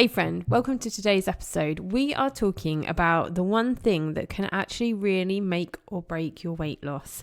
Hey friend, welcome to today's episode. We are talking about the one thing that can actually really make or break your weight loss: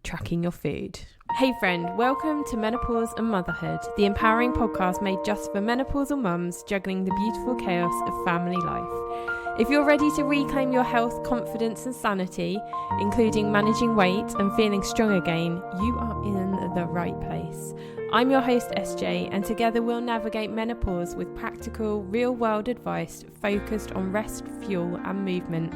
tracking your food. Hey friend, welcome to Menopause and Motherhood, the empowering podcast made just for menopausal mums juggling the beautiful chaos of family life. If you're ready to reclaim your health, confidence and sanity, including managing weight and feeling strong again, you are in the right place. I'm your host SJ, and together we'll navigate menopause with practical, real-world advice focused on rest, fuel and movement,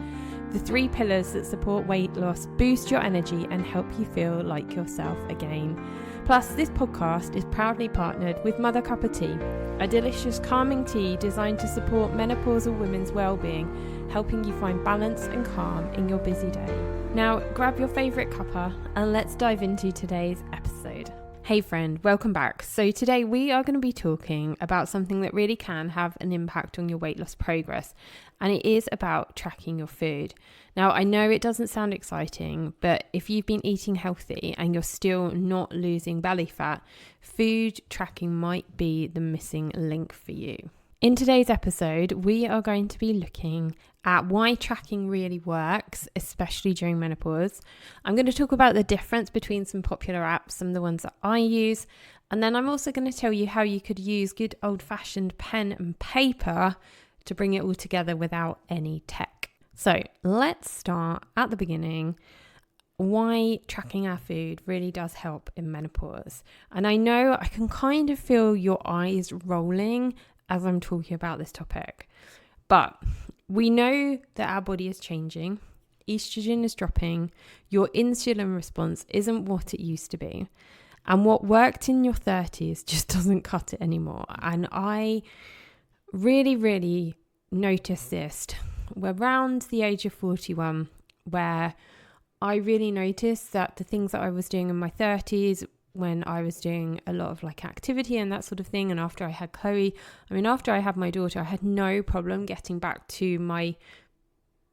the three pillars that support weight loss, boost your energy and help you feel like yourself again. Plus, this podcast is proudly partnered with Mother Cup of Tea, a delicious calming tea designed to support menopausal women's well-being, helping you find balance and calm in your busy day. Now, grab your favourite cuppa and let's dive into today's episode. Hey friend, welcome back. So today we are going to be talking about something that really can have an impact on your weight loss progress, and it is about tracking your food. Now, I know it doesn't sound exciting, but if you've been eating healthy and you're still not losing belly fat, food tracking might be the missing link for you. In today's episode, we are going to be looking at why tracking really works, especially during menopause. I'm going to talk about the difference between some popular apps, some of the ones that I use, and then I'm also going to tell you how you could use good old-fashioned pen and paper to bring it all together without any tech. So let's start at the beginning. Why tracking our food really does help in menopause. And I know I can kind of feel your eyes rolling as I'm talking about this topic, but we know that our body is changing, estrogen is dropping, your insulin response isn't what it used to be, and what worked in your 30s just doesn't cut it anymore. And I really noticed this around the age of 41, where I really noticed that the things that I was doing in my 30s, when I was doing a lot of like activity and that sort of thing, and after I had Chloe, after I had my daughter, I had no problem getting back to my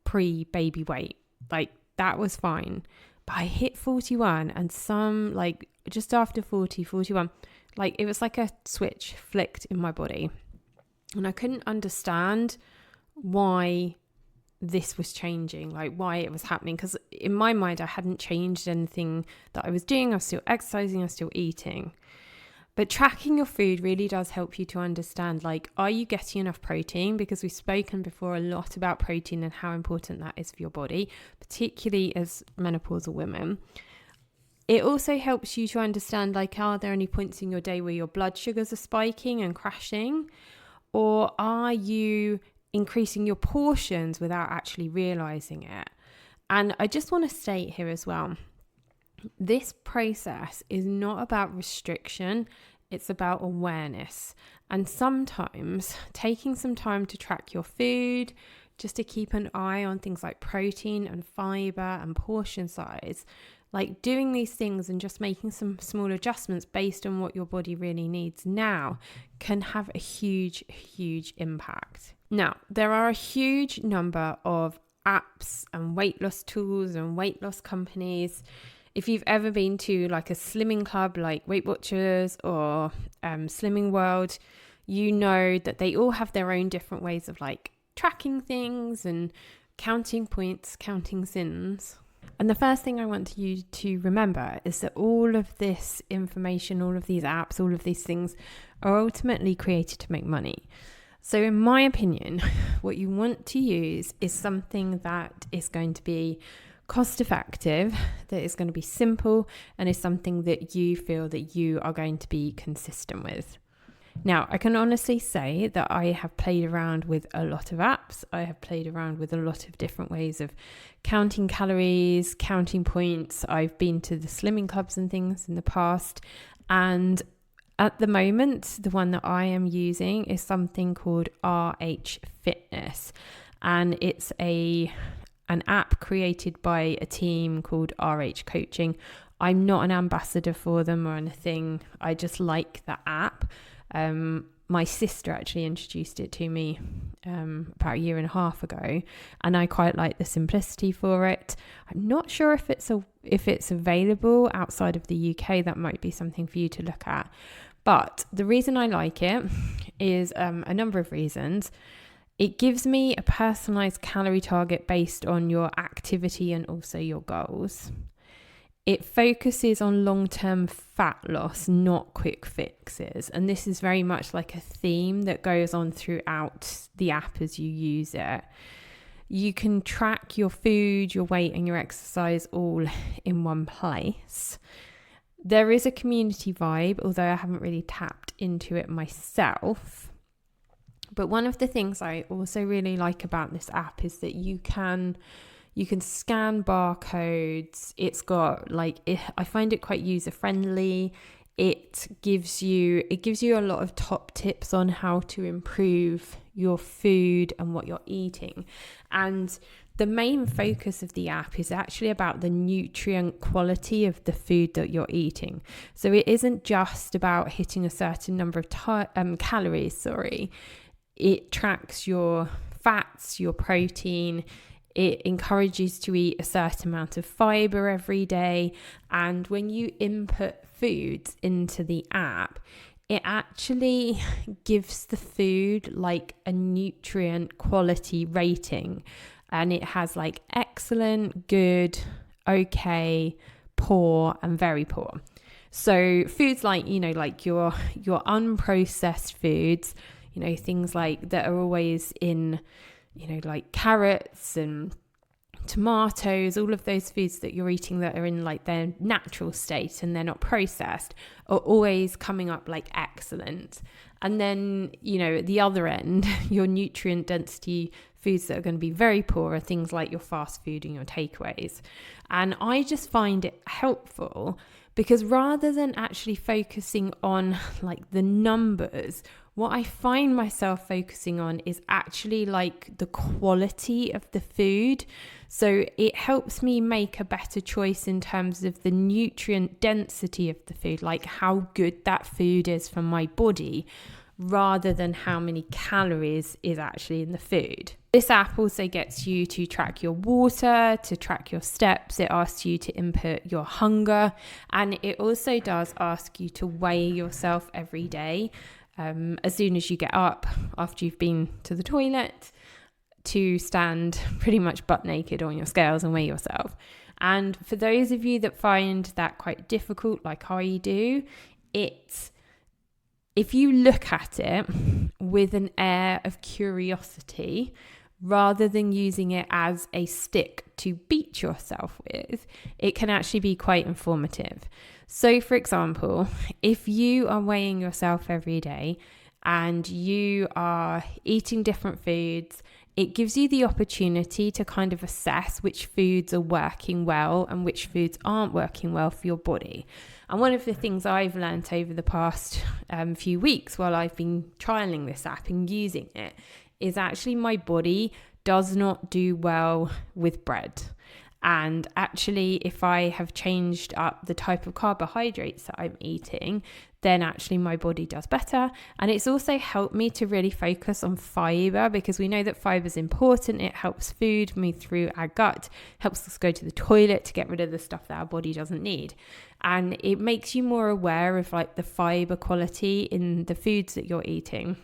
pre-baby weight. Like, that was fine. But I hit 41, and some, like, just after 41, like, it was like a switch flicked in my body, and I couldn't understand why this was changing, like why it was happening, because in my mind I hadn't changed anything that I was doing. I was still exercising, I was still eating. But tracking your food really does help you to understand, like, are you getting enough protein? Because we've spoken before a lot about protein and how important that is for your body, particularly as menopausal women. It also helps you to understand, like, are there any points in your day where your blood sugars are spiking and crashing, or are you increasing your portions without actually realizing it? And I just want to state here as well, this process is not about restriction, it's about awareness. And sometimes taking some time to track your food, just to keep an eye on things like protein and fiber and portion size, like doing these things and just making some small adjustments based on what your body really needs now, can have a huge impact. Now, there are a huge number of apps and weight loss tools and weight loss companies. If you've ever been to like a slimming club like Weight Watchers or Slimming World, you know that they all have their own different ways of like tracking things and counting points, counting sins. And the first thing I want you to remember is that all of this information, all of these apps, all of these things are ultimately created to make money. So in my opinion, what you want to use is something that is going to be cost effective, that is going to be simple, and is something that you feel that you are going to be consistent with. Now, I can honestly say that I have played around with a lot of apps. I have played around with a lot of different ways of counting calories, counting points. I've been to the slimming clubs and things in the past, and at the moment, the one that I am using is something called RH Fitness, and it's an app created by a team called RH Coaching. I'm not an ambassador for them or anything. I just like the app. My sister actually introduced it to me about a year and a half ago, and I quite like the simplicity for it. I'm not sure if it's available outside of the UK. That might be something for you to look at. But the reason I like it is a number of reasons. It gives me a personalized calorie target based on your activity and also your goals. It focuses on long-term fat loss, not quick fixes. And this is very much like a theme that goes on throughout the app as you use it. You can track your food, your weight, and your exercise all in one place. There is a community vibe, although I haven't really tapped into it myself. But one of the things I also really like about this app is that you can scan barcodes. It's got I find it quite user friendly. It gives you a lot of top tips on how to improve your food and what you're eating. And the main focus of the app is actually about the nutrient quality of the food that you're eating. So it isn't just about hitting a certain number of calories, It tracks your fats, your protein. It encourages to eat a certain amount of fiber every day. And when you input foods into the app, it actually gives the food like a nutrient quality rating. And it has like excellent, good, okay, poor, and very poor. So foods like, like your unprocessed foods, things like that are always in, like carrots and tomatoes, all of those foods that you're eating that are in like their natural state and they're not processed, are always coming up like excellent. And then, at the other end, your nutrient density foods that are going to be very poor are things like your fast food and your takeaways. And I just find it helpful because rather than actually focusing on like the numbers, what I find myself focusing on is actually like the quality of the food. So it helps me make a better choice in terms of the nutrient density of the food, like how good that food is for my body, rather than how many calories is actually in the food. This app also gets you to track your water, to track your steps. It asks you to input your hunger, and it also does ask you to weigh yourself every day. As soon as you get up after you've been to the toilet, to stand pretty much butt naked on your scales and weigh yourself. And for those of you that find that quite difficult, like I do, if you look at it with an air of curiosity, rather than using it as a stick to beat yourself with, it can actually be quite informative. So for example, if you are weighing yourself every day and you are eating different foods, it gives you the opportunity to kind of assess which foods are working well and which foods aren't working well for your body. And one of the things I've learned over the past few weeks while I've been trialing this app and using it is actually my body does not do well with bread. And actually, if I have changed up the type of carbohydrates that I'm eating, then actually my body does better. And it's also helped me to really focus on fiber, because we know that fiber is important. It helps food move through our gut, helps us go to the toilet to get rid of the stuff that our body doesn't need. And it makes you more aware of like the fiber quality in the foods that you're eating.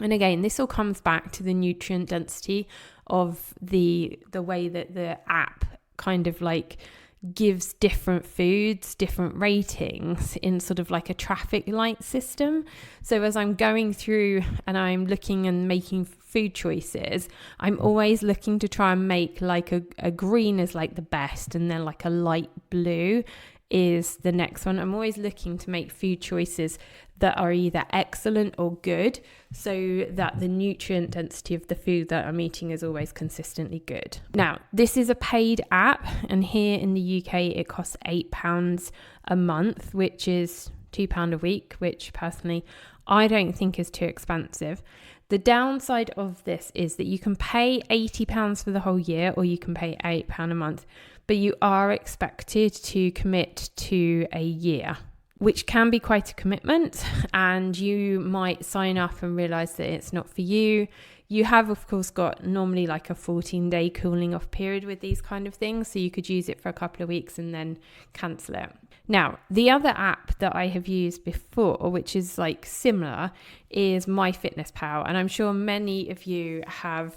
And again, this all comes back to the nutrient density of the way that the app kind of like gives different foods different ratings in sort of like a traffic light system. So as I'm going through and I'm looking and making food choices, I'm always looking to try and make like a green is like the best, and then like a light blue is the next one. I'm always looking to make food choices that are either excellent or good, so that the nutrient density of the food that I'm eating is always consistently good. Now, this is a paid app, and here in the UK it costs £8 a month, which is £2 a week, which personally I don't think is too expensive. The downside of this is that you can pay £80 for the whole year, or you can pay £8 a month, but you are expected to commit to a year, which can be quite a commitment, and you might sign up and realize that it's not for you. You have, of course, got normally like a 14-day cooling off period with these kind of things, so you could use it for a couple of weeks and then cancel it. Now, the other app that I have used before, which is like similar, is MyFitnessPal. And I'm sure many of you have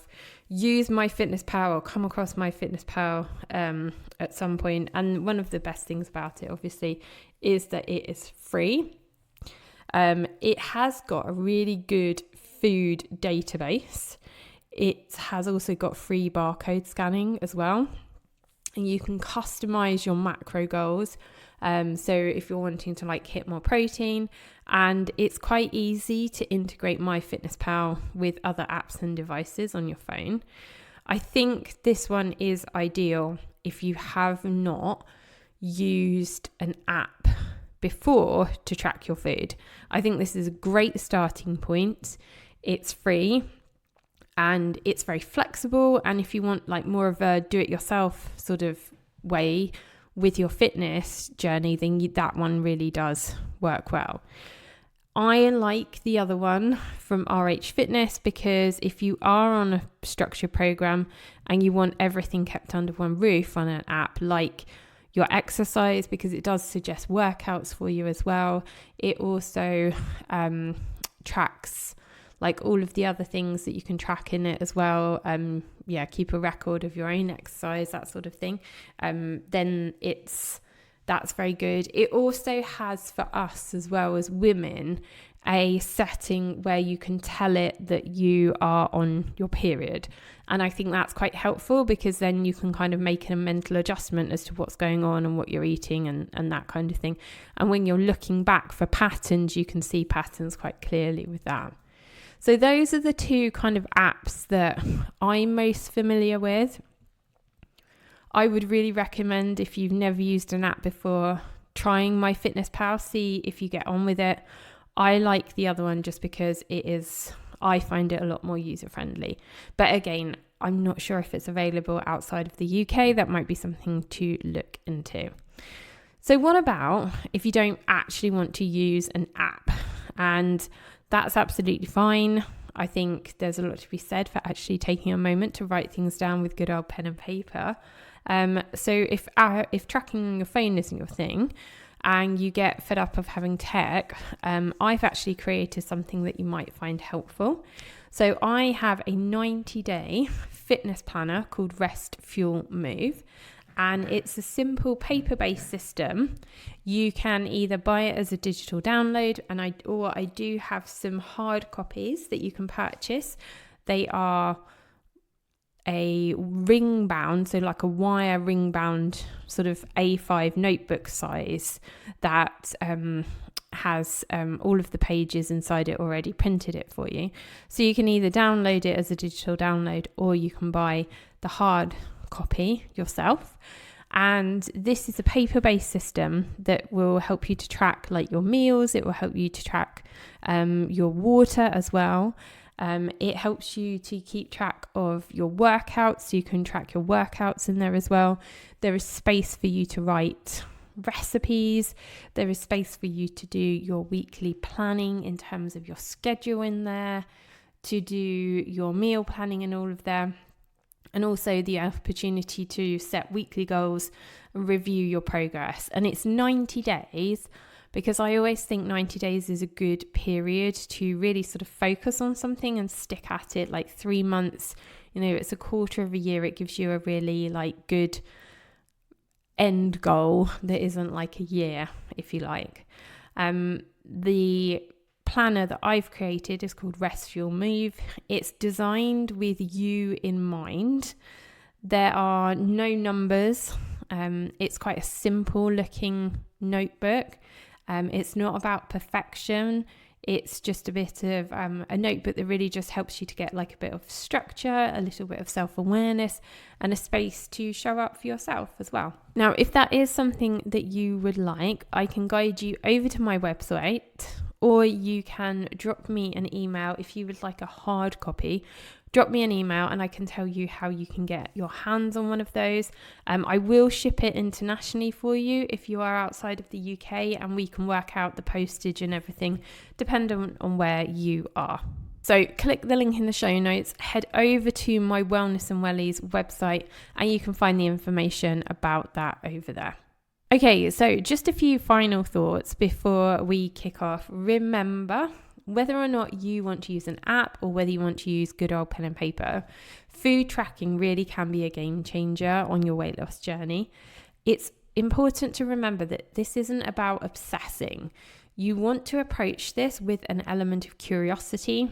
used MyFitnessPal or come across MyFitnessPal at some point. And one of the best things about it, obviously, is that it is free. It has got a really good food database. It has also got free barcode scanning as well. And you can customize your macro goals. So if you're wanting to like hit more protein, and it's quite easy to integrate MyFitnessPal with other apps and devices on your phone. I think this one is ideal if you have not used an app before to track your food. I think this is a great starting point. It's free and it's very flexible. And if you want like more of a do-it-yourself sort of way with your fitness journey, then that one really does work well. I like the other one from RH Fitness because if you are on a structured program and you want everything kept under one roof on an app, like your exercise, because it does suggest workouts for you as well. It also tracks like all of the other things that you can track in it as well. Keep a record of your own exercise, that sort of thing. Then that's very good. It also has for us as well as women a setting where you can tell it that you are on your period. And I think that's quite helpful because then you can kind of make a mental adjustment as to what's going on and what you're eating and that kind of thing. And when you're looking back for patterns, you can see patterns quite clearly with that. So those are the two kind of apps that I'm most familiar with. I would really recommend, if you've never used an app before, trying MyFitnessPal, see if you get on with it. I like the other one just because I find it a lot more user-friendly. But again, I'm not sure if it's available outside of the UK. That might be something to look into. So what about if you don't actually want to use an app? And that's absolutely fine. I think there's a lot to be said for actually taking a moment to write things down with good old pen and paper. So if tracking on your phone isn't your thing and you get fed up of having tech, I've actually created something that you might find helpful. So I have a 90-day fitness planner called Rest, Fuel, Move. And it's a simple paper-based system. You can either buy it as a digital download, or I do have some hard copies that you can purchase. They are a ring bound, so like a wire ring bound sort of A5 notebook size that has all of the pages inside it already, printed it for you. So you can either download it as a digital download or you can buy the hard copy yourself. And this is a paper-based system that will help you to track like your meals. It will help you to track your water as well. It helps you to keep track of your workouts, so you can track your workouts in there as well. There is space for you to write recipes. There is space for you to do your weekly planning in terms of your schedule in there, to do your meal planning and all of that. And also the opportunity to set weekly goals and review your progress. And it's 90 days because I always think 90 days is a good period to really sort of focus on something and stick at it. Like 3 months, it's a quarter of a year. It gives you a really like good end goal that isn't like a year, if you like. The planner that I've created is called Rest, Fuel, Move. It's designed with you in mind. There are no numbers. It's quite a simple looking notebook. It's not about perfection. It's just a bit of a notebook that really just helps you to get like a bit of structure, a little bit of self-awareness, and a space to show up for yourself as well. Now, if that is something that you would like, I can guide you over to my website, or you can drop me an email if you would like a hard copy. Drop me an email and I can tell you how you can get your hands on one of those. I will ship it internationally for you if you are outside of the UK, and we can work out the postage and everything depending on where you are. So click the link in the show notes, head over to my Wellness and Wellies website, and you can find the information about that over there. Okay, so just a few final thoughts before we kick off. Remember, whether or not you want to use an app or whether you want to use good old pen and paper, food tracking really can be a game changer on your weight loss journey. It's important to remember that this isn't about obsessing. You want to approach this with an element of curiosity.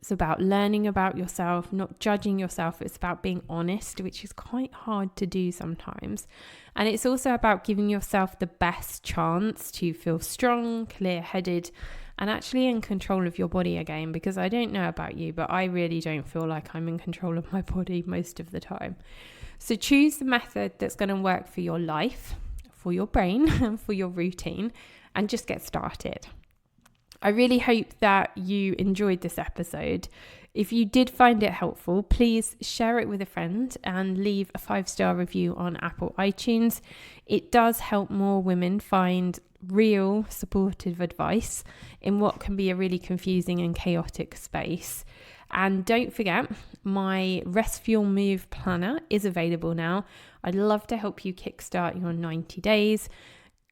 It's about learning about yourself, not judging yourself. It's about being honest, which is quite hard to do sometimes. And it's also about giving yourself the best chance to feel strong, clear-headed, and actually in control of your body again, because I don't know about you, but I really don't feel like I'm in control of my body most of the time. So choose the method that's going to work for your life, for your brain, and for your routine, and just get started. I really hope that you enjoyed this episode. If you did find it helpful, please share it with a friend and leave a 5-star review on Apple iTunes. It does help more women find real supportive advice in what can be a really confusing and chaotic space. And don't forget, my Rest Fuel Move planner is available now. I'd love to help you kickstart your 90 days.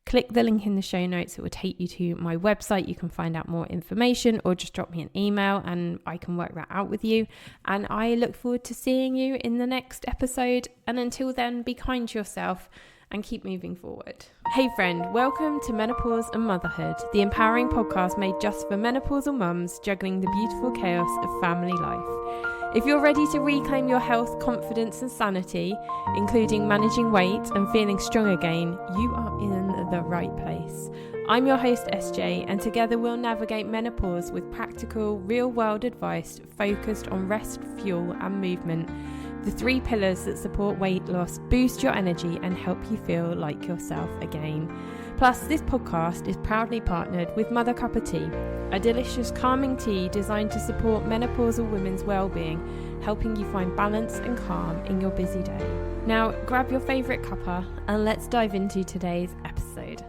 Click the link in the show notes. It will take you to my website. You can find out more information or just drop me an email and I can work that out with you. And I look forward to seeing you in the next episode. And until then, be kind to yourself and keep moving forward. Hey friend, welcome to Menopause and Motherhood, the empowering podcast made just for menopausal mums juggling the beautiful chaos of family life. If you're ready to reclaim your health, confidence and sanity, including managing weight and feeling strong again, you are in the right place. I'm your host SJ, and together we'll navigate menopause with practical, real-world advice focused on rest, fuel and movement, the 3 pillars that support weight loss, boost your energy and help you feel like yourself again. Plus, this podcast is proudly partnered with Mother Cup of Tea, a delicious calming tea designed to support menopausal women's well-being, helping you find balance and calm in your busy day. Now, grab your favourite cuppa and let's dive into today's episode.